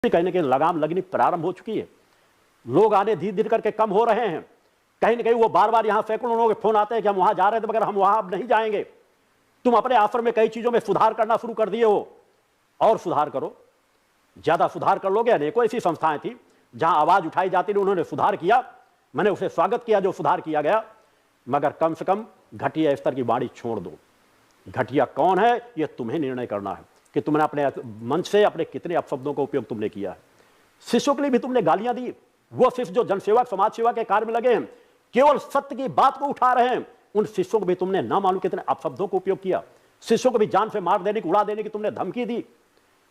कहने के लगाम लगनी प्रारंभ हो चुकी है। लोग आने धीरे धीरे करके कम हो रहे हैं। कहीं ना कहीं वो बार बार यहां सैकड़ों लोगों के फोन आते हैं कि हम वहां जा रहे थे मगर हम वहां अब नहीं जाएंगे। तुम अपने आश्रम में कई चीजों में सुधार करना शुरू कर दिए हो, और सुधार करो, ज्यादा सुधार कर लोगे। अनेकों ऐसी संस्थाएं थी जहां आवाज उठाई जाती थी, उन्होंने सुधार किया, मैंने उसे स्वागत किया जो सुधार किया गया, मगर कम से कम घटिया स्तर की वाणी छोड़ दो। घटिया कौन है यह तुम्हें निर्णय करना है कि तुमने अपने मंच से अपने कितने अपशब्दों का उपयोग तुमने किया है। शिष्यों के लिए भी तुमने गालियां दी। वो शिष्य जो जनसेवा समाज सेवा के कार्य में लगे हैं, केवल सत्य की बात को उठा रहे हैं, उन शिष्यों को भी तुमने ना मालूम कितने अपशब्दों का उपयोग किया। शिष्यों को भी जान से मार देने की, उड़ा देने की तुमने धमकी दी।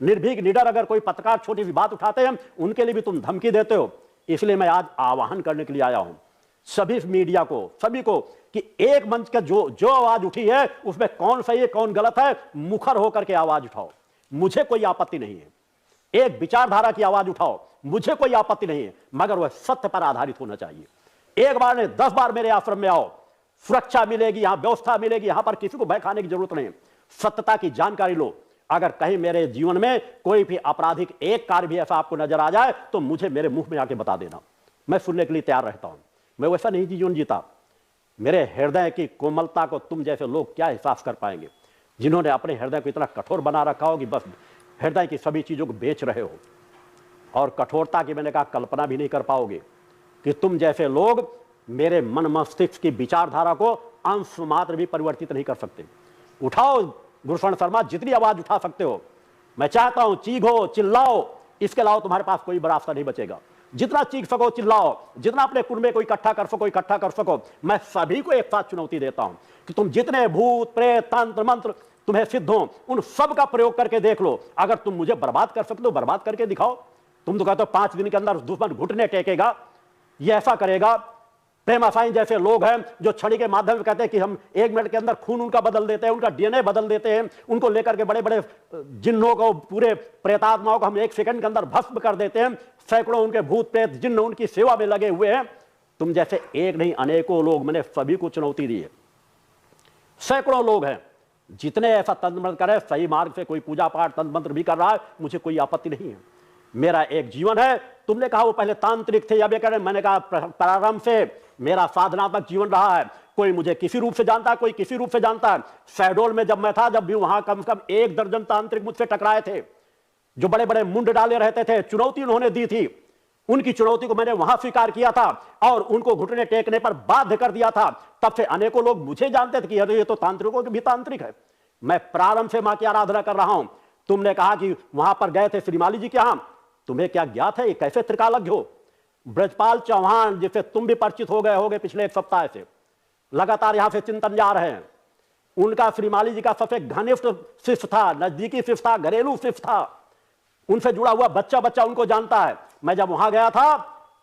निर्भीक निडर अगर कोई पत्रकार छोटी सी बात उठाते हैं उनके लिए भी तुम धमकी देते हो। इसलिए मैं आज आह्वान करने के लिए आया हूं सभी मीडिया को, सभी को, कि एक मंच का जो आवाज उठी है उसमें कौन सही है कौन गलत है, मुखर होकर के आवाज उठाओ, मुझे कोई आपत्ति नहीं है। एक विचारधारा की आवाज उठाओ, मुझे कोई आपत्ति नहीं है, मगर वह सत्य पर आधारित होना चाहिए। एक बार नहीं 10 बार मेरे आश्रम में आओ, सुरक्षा मिलेगी, यहां व्यवस्था मिलेगी, यहां पर किसी को भय खाने की जरूरत नहीं। सत्यता की जानकारी लो। अगर कहीं मेरे जीवन में कोई भी आपराधिक एक कार्य भी ऐसा आपको नजर आ जाए तो मुझे मेरे मुंह में आके बता देना, मैं सुनने के लिए तैयार रहता हूं। मैं वैसा नहीं जीवन जीता। मेरे हृदय की कोमलता को तुम जैसे लोग क्या एहसास कर पाएंगे, जिन्होंने अपने हृदय को इतना कठोर बना रखा हो कि बस हृदय की सभी चीजों को बेच रहे हो। और कठोरता की मैंने कहा कल्पना भी नहीं कर पाओगे कि तुम जैसे लोग मेरे मन मस्तिष्क की विचारधारा को अंश मात्र भी परिवर्तित नहीं कर सकते। उठाओ गुरुशरण शर्मा, जितनी आवाज उठा सकते हो। मैं चाहता हूं चीखो, चिल्लाओ, इसके अलावा तुम्हारे पास कोई रास्ता नहीं बचेगा। जितना चीख सको चिल्लाओ, जितना अपने कुंड को इकट्ठा कर सको इकट्ठा कर सको। मैं सभी को एक साथ चुनौती देता हूं कि तुम जितने भूत प्रेत तंत्र मंत्र तुम्हें सिद्ध हो, उन सब का प्रयोग करके देख लो। अगर तुम मुझे बर्बाद कर सकते हो बर्बाद करके दिखाओ। तुम तो कहते हो 5 दिन के अंदर दुश्मन घुटने टेकेगा, ये ऐसा करेगा। प्रेमा साईं जैसे लोग हैं जो छड़ी के माध्यम से कहते हैं कि हम 1 मिनट के अंदर खून उनका बदल देते हैं, उनका डीएनए बदल देते हैं, उनको लेकर के बड़े बड़े जिन्नों को, पूरे प्रेतात्माओं को हम 1 सेकंड के अंदर भस्म कर देते हैं। सैकड़ों उनके भूत प्रेत जिन्न उनकी सेवा में लगे हुए हैं। तुम जैसे एक नहीं अनेकों लोग, मैंने सभी को चुनौती दी है। सैकड़ों लोग हैं जितने ऐसा तंत्र मंत्र करे, सही मार्ग से कोई पूजा पाठ तंत्र मंत्र भी कर रहा है, मुझे कोई आपत्ति नहीं है। मेरा एक जीवन है। तुमने कहा वो पहले तांत्रिक थे, अब ये कह रहे, मैंने कहा प्रारंभ से मेरा साधनात्मक जीवन रहा है। कोई मुझे किसी रूप से जानता है, कोई किसी रूप से जानता है। शहडोल में जब मैं था, जब भी वहां कम से कम 1 दर्जन तांत्रिक मुझसे टकराए थे, जो बड़े बड़े मुंड डाले रहते थे। चुनौती उन्होंने दी थी, उनकी चुनौती को मैंने वहां स्वीकार किया था और उनको घुटने टेकने पर बाध्य कर दिया था। तब से अनेकों लोग मुझे जानते थे कि ये तो तांत्रिकों के भी तांत्रिक है। मैं प्रारंभ से मां की आराधना कर रहा हूं। तुमने कहा कि वहां पर गए थे श्रीमाली जी के यहां, तुम्हें क्या ज्ञात है ये कैसे त्रिकालज्ञ हो? ब्रजपाल चौहान जिससे तुम भी परिचित हो गए होगे पिछले 1 सप्ताह से, लगातार यहां से चिंतन जा रहे हैं। उनका श्रीमाली जी का सबसे घनिष्ठ शिष्य था, नजदीकी शिष्य था, घरेलू शिष्य था। उनसे जुड़ा हुआ बच्चा बच्चा उनको जानता है। मैं जब वहां गया था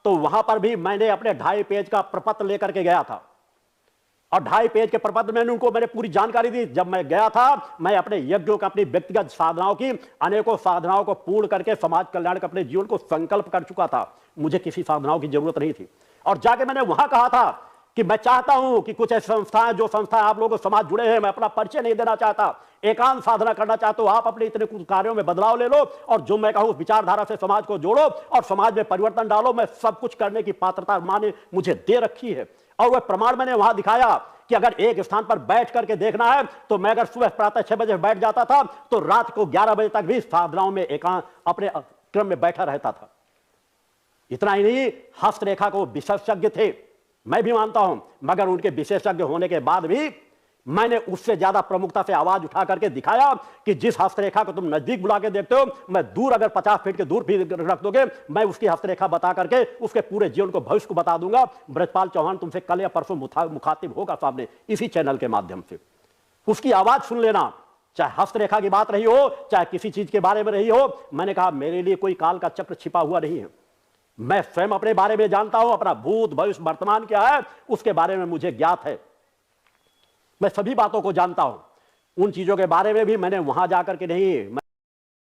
तो वहां पर भी मैंने अपने 2.5 पेज का प्रपत्र लेकर के गया था, और 2.5 पेज के प्रपत्र में उनको मैंने पूरी जानकारी दी। जब मैं गया था, मैं अपने यज्ञों का, अपनी व्यक्तिगत साधनाओं की, अनेकों साधनाओं को पूर्ण करके समाज कल्याण का अपने जीवन को संकल्प कर चुका था। मुझे किसी साधनाओं की जरूरत नहीं थी। और जाके मैंने वहां कहा था कि मैं चाहता हूं कि कुछ ऐसी संस्थाएं, जो संस्थाएं आप लोगों समाज जुड़े हैं, मैं अपना परिचय नहीं देना चाहता, एकांत साधना करना चाहता हूं। आप अपने इतने कुछ कार्यों में बदलाव ले लो और जो मैं कहूं विचारधारा से समाज को जोड़ो और समाज में परिवर्तन डालो। मैं सब कुछ करने की पात्रता मां ने मुझे दे रखी है। और वह प्रमाण मैंने वहां दिखाया कि अगर एक स्थान पर बैठ करके देखना है तो मैं अगर सुबह प्रातः 6 बजे बैठ जाता था तो रात को 11 बजे तक भी साधनाओं में एकांत अपने क्रम में बैठा रहता था। इतना ही नहीं, हस्तरेखा को विशेषज्ञ थे, मैं भी मानता हूं, मगर उनके विशेषज्ञ होने के बाद भी मैंने उससे ज्यादा प्रमुखता से आवाज उठा करके दिखाया कि जिस हस्तरेखा को तुम नजदीक बुला के देखते हो, मैं दूर अगर 50 फीट के दूर भी रख दोगे, मैं उसकी हस्तरेखा बता करके उसके पूरे जीवन को, भविष्य को बता दूंगा। ब्रजपाल चौहान तुमसे कल या परसों मुखातिब होगा सामने इसी चैनल के माध्यम से। उसकी आवाज सुन लेना, चाहे हस्तरेखा की बात रही हो, चाहे किसी चीज के बारे में रही हो। मैंने कहा मेरे लिए कोई काल का चक्र छिपा हुआ नहीं है। मैं स्वयं अपने बारे में जानता हूं, अपना भूत भविष्य वर्तमान क्या है उसके बारे में मुझे ज्ञात है। मैं सभी बातों को जानता हूं। उन चीजों के बारे में भी मैंने वहां जाकर के नहीं